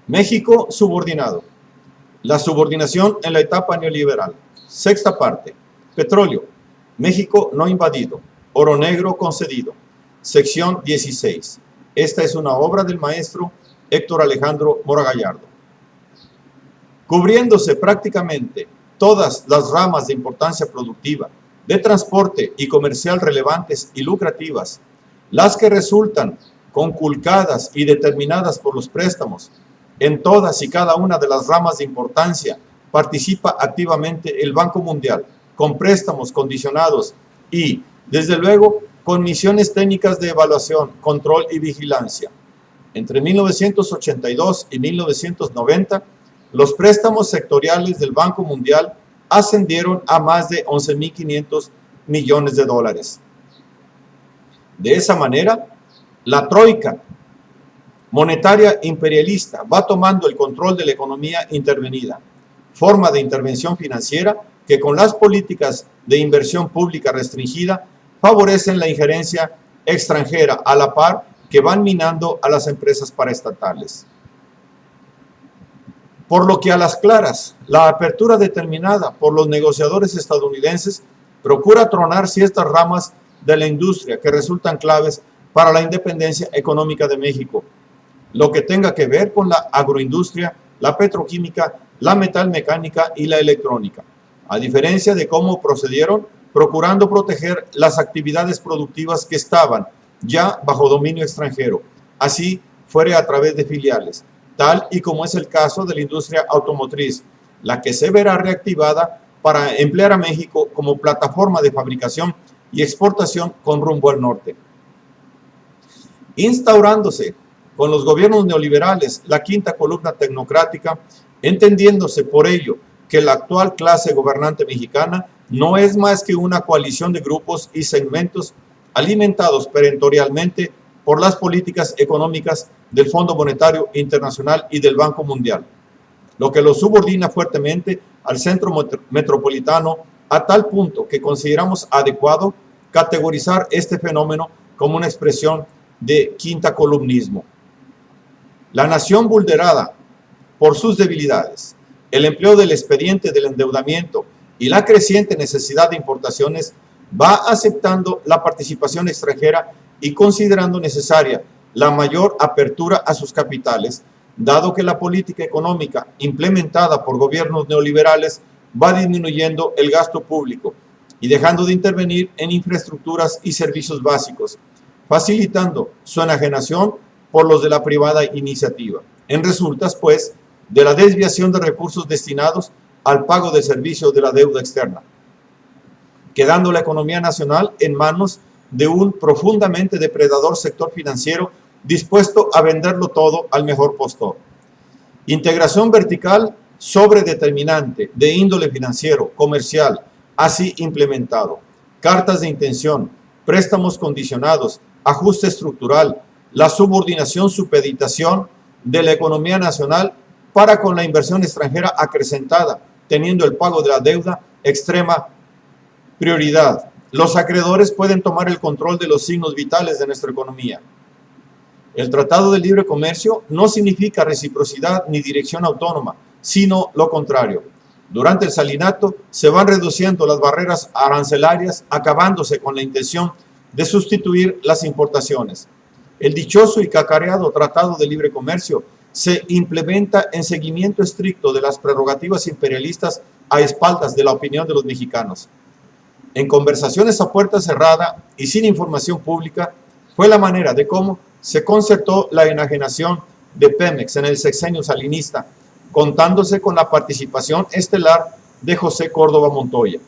México subordinado. La subordinación en la etapa neoliberal. Sexta parte. Petróleo. México no invadido. Oro negro concedido. Sección 16. Esta es una obra del maestro Héctor Alejandro Mora Gallardo. Cubriéndose prácticamente todas las ramas de importancia productiva, de transporte y comercial relevantes y lucrativas, las que resultan conculcadas y determinadas por los préstamos, en todas y cada una de las ramas de importancia participa activamente el Banco Mundial, con préstamos condicionados y, desde luego, con misiones técnicas de evaluación, control y vigilancia. Entre 1982 y 1990, los préstamos sectoriales del Banco Mundial ascendieron a más de 11.500 millones de dólares. De esa manera, la troika monetaria imperialista va tomando el control de la economía intervenida, forma de intervención financiera que con las políticas de inversión pública restringida favorecen la injerencia extranjera a la par que van minando a las empresas paraestatales. Por lo que a las claras, la apertura determinada por los negociadores estadounidenses procura tronar ciertas ramas de la industria que resultan claves para la independencia económica de México, lo que tenga que ver con la agroindustria, la petroquímica, la metalmecánica y la electrónica, a diferencia de cómo procedieron procurando proteger las actividades productivas que estaban ya bajo dominio extranjero, así fuere a través de filiales, tal y como es el caso de la industria automotriz, la que se verá reactivada para emplear a México como plataforma de fabricación y exportación con rumbo al norte. Instaurándose con los gobiernos neoliberales la quinta columna tecnocrática, entendiéndose por ello que la actual clase gobernante mexicana no es más que una coalición de grupos y segmentos alimentados perentorialmente por las políticas económicas del Fondo Monetario Internacional y del Banco Mundial, lo que lo subordina fuertemente al centro metropolitano a tal punto que consideramos adecuado categorizar este fenómeno como una expresión de quinta columnismo. La nación vulnerada por sus debilidades, el empleo del expediente del endeudamiento y la creciente necesidad de importaciones va aceptando la participación extranjera y considerando necesaria la mayor apertura a sus capitales, dado que la política económica implementada por gobiernos neoliberales va disminuyendo el gasto público y dejando de intervenir en infraestructuras y servicios básicos, facilitando su enajenación por los de la privada iniciativa. En resultas, pues, de la desviación de recursos destinados al pago de servicios de la deuda externa, quedando la economía nacional en manos de un profundamente depredador sector financiero dispuesto a venderlo todo al mejor postor. Integración vertical sobredeterminante de índole financiero, comercial, así implementado. Cartas de intención, préstamos condicionados, ajuste estructural, la subordinación, supeditación de la economía nacional para con la inversión extranjera acrecentada, teniendo el pago de la deuda extrema prioridad. Los acreedores pueden tomar el control de los signos vitales de nuestra economía. El Tratado de Libre Comercio no significa reciprocidad ni dirección autónoma, sino lo contrario. Durante el salinato se van reduciendo las barreras arancelarias, acabándose con la intención de sustituir las importaciones. El dichoso y cacareado Tratado de Libre Comercio se implementa en seguimiento estricto de las prerrogativas imperialistas a espaldas de la opinión de los mexicanos. En conversaciones a puerta cerrada y sin información pública, fue la manera de cómo se concertó la enajenación de Pemex en el sexenio salinista, contándose con la participación estelar de José Córdoba Montoya.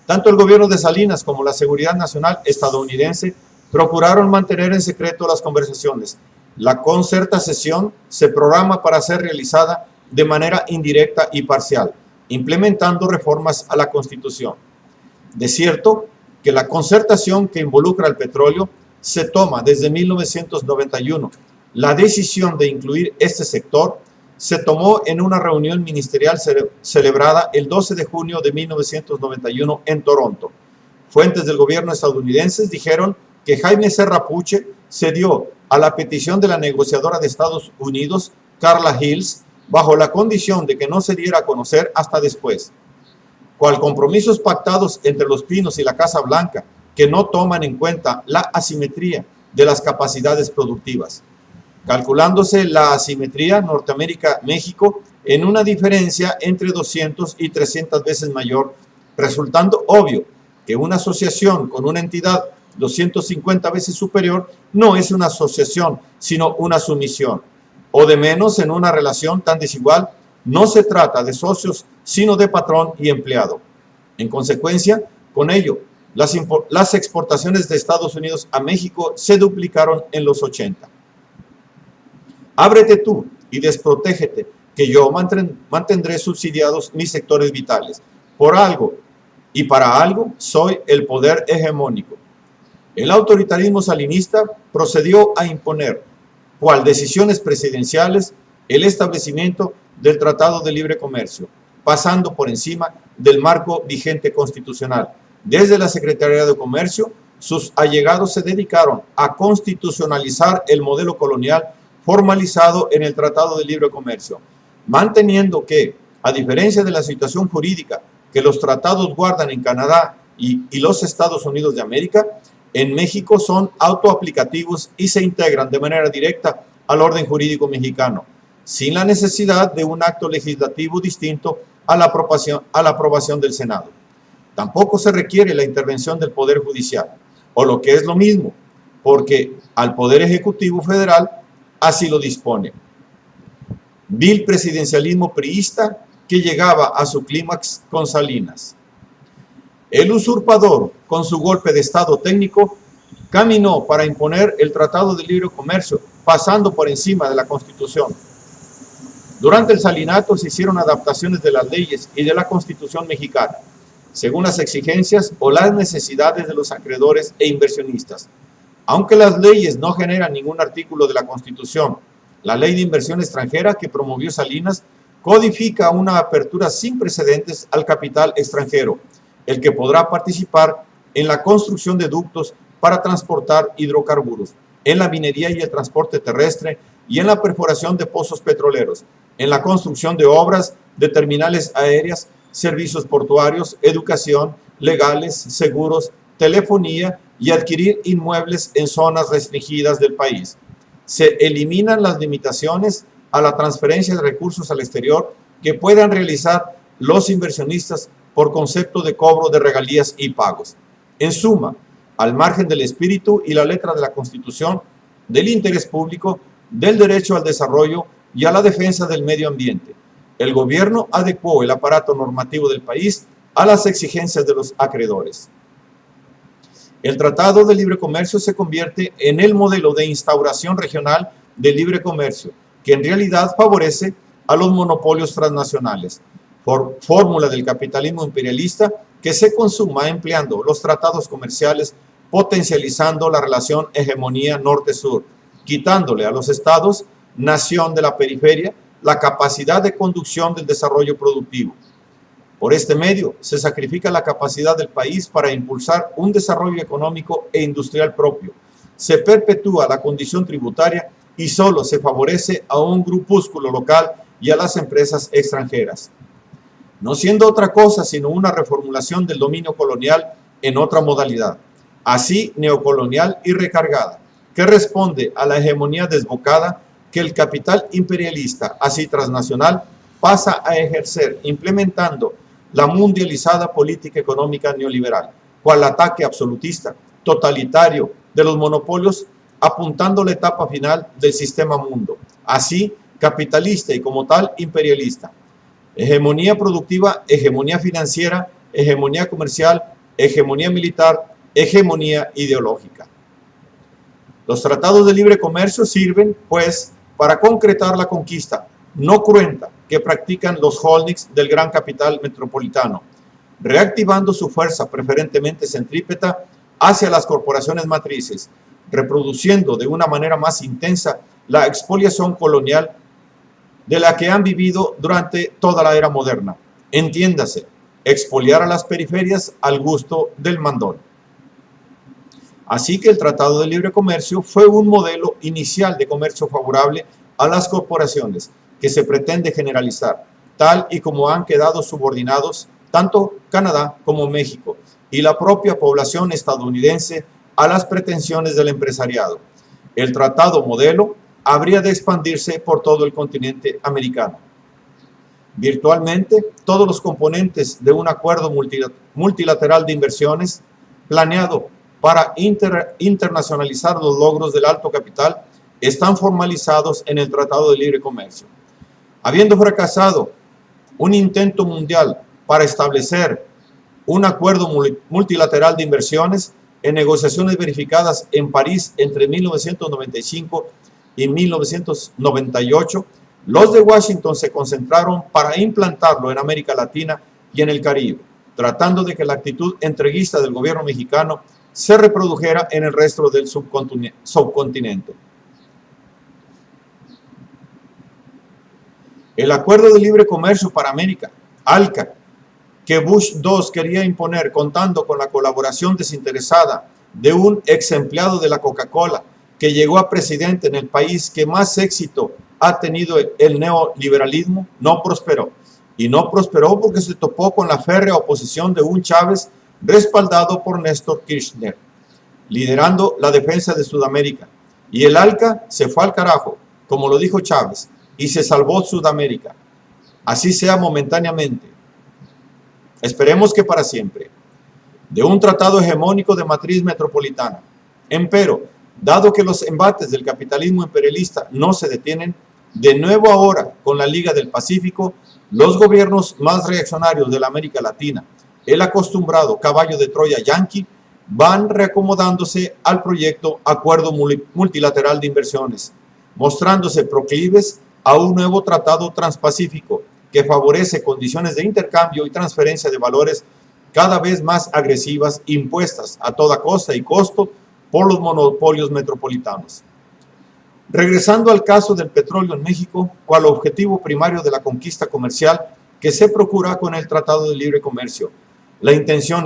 Tanto el gobierno de Salinas como la Seguridad Nacional estadounidense procuraron mantener en secreto las conversaciones. La concertación se programa para ser realizada de manera indirecta y parcial, implementando reformas a la Constitución. De cierto que la concertación que involucra el petróleo se toma desde 1991. La decisión de incluir este sector se tomó en una reunión ministerial celebrada el 12 de junio de 1991 en Toronto. Fuentes del gobierno estadounidense dijeron que Jaime Serra Puche cedió a la petición de la negociadora de Estados Unidos Carla Hills, bajo la condición de que no se diera a conocer hasta después. Cual compromisos pactados entre los Pinos y la Casa Blanca, que no toman en cuenta la asimetría de las capacidades productivas, calculándose la asimetría Norteamérica-México en una diferencia entre 200 y 300 veces mayor, resultando obvio que una asociación con una entidad 250 veces superior no es una asociación, sino una sumisión, o de menos en una relación tan desigual, no se trata de socios, sino de patrón y empleado. En consecuencia, con ello, las exportaciones de Estados Unidos a México se duplicaron en los 80. Ábrete tú y desprotégete, que yo mantendré subsidiados mis sectores vitales. Por algo y para algo soy el poder hegemónico. El autoritarismo salinista procedió a imponer, cual decisiones presidenciales, el establecimiento del Tratado de Libre Comercio, pasando por encima del marco vigente constitucional. Desde la Secretaría de Comercio, sus allegados se dedicaron a constitucionalizar el modelo colonial formalizado en el Tratado de Libre Comercio, manteniendo que, a diferencia de la situación jurídica que los tratados guardan en Canadá y los Estados Unidos de América, en México son autoaplicativos y se integran de manera directa al orden jurídico mexicano, sin la necesidad de un acto legislativo distinto a la aprobación del Senado. Tampoco se requiere la intervención del Poder Judicial, o lo que es lo mismo, porque al Poder Ejecutivo Federal así lo dispone. Vil presidencialismo priista que llegaba a su clímax con Salinas. El usurpador, con su golpe de Estado técnico, caminó para imponer el Tratado de Libre Comercio, pasando por encima de la Constitución. Durante el salinato se hicieron adaptaciones de las leyes y de la Constitución mexicana, según las exigencias o las necesidades de los acreedores e inversionistas. Aunque las leyes no generan ningún artículo de la Constitución, la Ley de Inversión Extranjera que promovió Salinas codifica una apertura sin precedentes al capital extranjero, el que podrá participar en la construcción de ductos para transportar hidrocarburos, en la minería y el transporte terrestre y en la perforación de pozos petroleros, en la construcción de obras de terminales aéreas, servicios portuarios, educación, legales, seguros, telefonía y adquirir inmuebles en zonas restringidas del país. Se eliminan las limitaciones a la transferencia de recursos al exterior que puedan realizar los inversionistas por concepto de cobro de regalías y pagos. En suma, al margen del espíritu y la letra de la Constitución, del interés público, del derecho al desarrollo y a la defensa del medio ambiente, el gobierno adecuó el aparato normativo del país a las exigencias de los acreedores. El Tratado de Libre Comercio se convierte en el modelo de instauración regional de libre comercio, que en realidad favorece a los monopolios transnacionales, por fórmula del capitalismo imperialista que se consuma empleando los tratados comerciales, potencializando la relación hegemonía norte-sur, quitándole a los estados, nación de la periferia, la capacidad de conducción del desarrollo productivo. Por este medio, se sacrifica la capacidad del país para impulsar un desarrollo económico e industrial propio. Se perpetúa la condición tributaria y solo se favorece a un grupúsculo local y a las empresas extranjeras, no siendo otra cosa sino una reformulación del dominio colonial en otra modalidad, así neocolonial y recargada, que responde a la hegemonía desbocada que el capital imperialista, así transnacional, pasa a ejercer implementando la mundializada política económica neoliberal, cual ataque absolutista, totalitario de los monopolios, apuntando la etapa final del sistema mundo, así capitalista y como tal imperialista. Hegemonía productiva, hegemonía financiera, hegemonía comercial, hegemonía militar, hegemonía ideológica. Los tratados de libre comercio sirven, pues, para concretar la conquista no cruenta que practican los holdings del gran capital metropolitano, reactivando su fuerza preferentemente centrípeta hacia las corporaciones matrices, reproduciendo de una manera más intensa la expoliación colonial de la que han vivido durante toda la era moderna. Entiéndase, expoliar a las periferias al gusto del mandón. Así que el Tratado de Libre Comercio fue un modelo inicial de comercio favorable a las corporaciones que se pretende generalizar, tal y como han quedado subordinados tanto Canadá como México y la propia población estadounidense a las pretensiones del empresariado. El tratado modelo habría de expandirse por todo el continente americano. Virtualmente, todos los componentes de un acuerdo multilateral de inversiones planeado para internacionalizar los logros del alto capital están formalizados en el Tratado de Libre Comercio. Habiendo fracasado un intento mundial para establecer un acuerdo multilateral de inversiones en negociaciones verificadas en París entre 1995 y 1998, los de Washington se concentraron para implantarlo en América Latina y en el Caribe, tratando de que la actitud entreguista del gobierno mexicano se reprodujera en el resto del subcontinente. El Acuerdo de Libre Comercio para América, ALCA, que Bush II quería imponer contando con la colaboración desinteresada de un ex empleado de la Coca-Cola que llegó a presidente en el país que más éxito ha tenido el neoliberalismo, no prosperó. Y no prosperó porque se topó con la férrea oposición de un Chávez respaldado por Néstor Kirchner, liderando la defensa de Sudamérica. Y el ALCA se fue al carajo, como lo dijo Chávez, y se salvó Sudamérica. Así sea momentáneamente. Esperemos que para siempre. De un tratado hegemónico de matriz metropolitana. Empero, dado que los embates del capitalismo imperialista no se detienen, de nuevo ahora con la Liga del Pacífico, los gobiernos más reaccionarios de la América Latina, el acostumbrado caballo de Troya yanqui, van reacomodándose al proyecto Acuerdo Multilateral de Inversiones, mostrándose proclives a un nuevo tratado transpacífico que favorece condiciones de intercambio y transferencia de valores cada vez más agresivas impuestas a toda costa y costo por los monopolios metropolitanos. Regresando al caso del petróleo en México, cual objetivo primario de la conquista comercial que se procura con el Tratado de Libre Comercio, la intención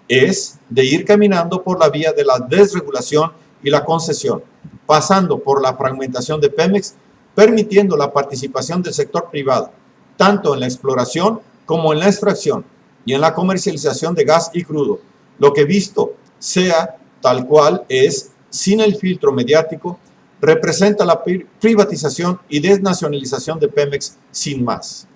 es de ir caminando por la vía de la desregulación y la concesión, pasando por la fragmentación de Pemex, permitiendo la participación del sector privado, tanto en la exploración como en la extracción y en la comercialización de gas y crudo, lo que visto sea tal cual es, sin el filtro mediático, representa la privatización y desnacionalización de Pemex sin más.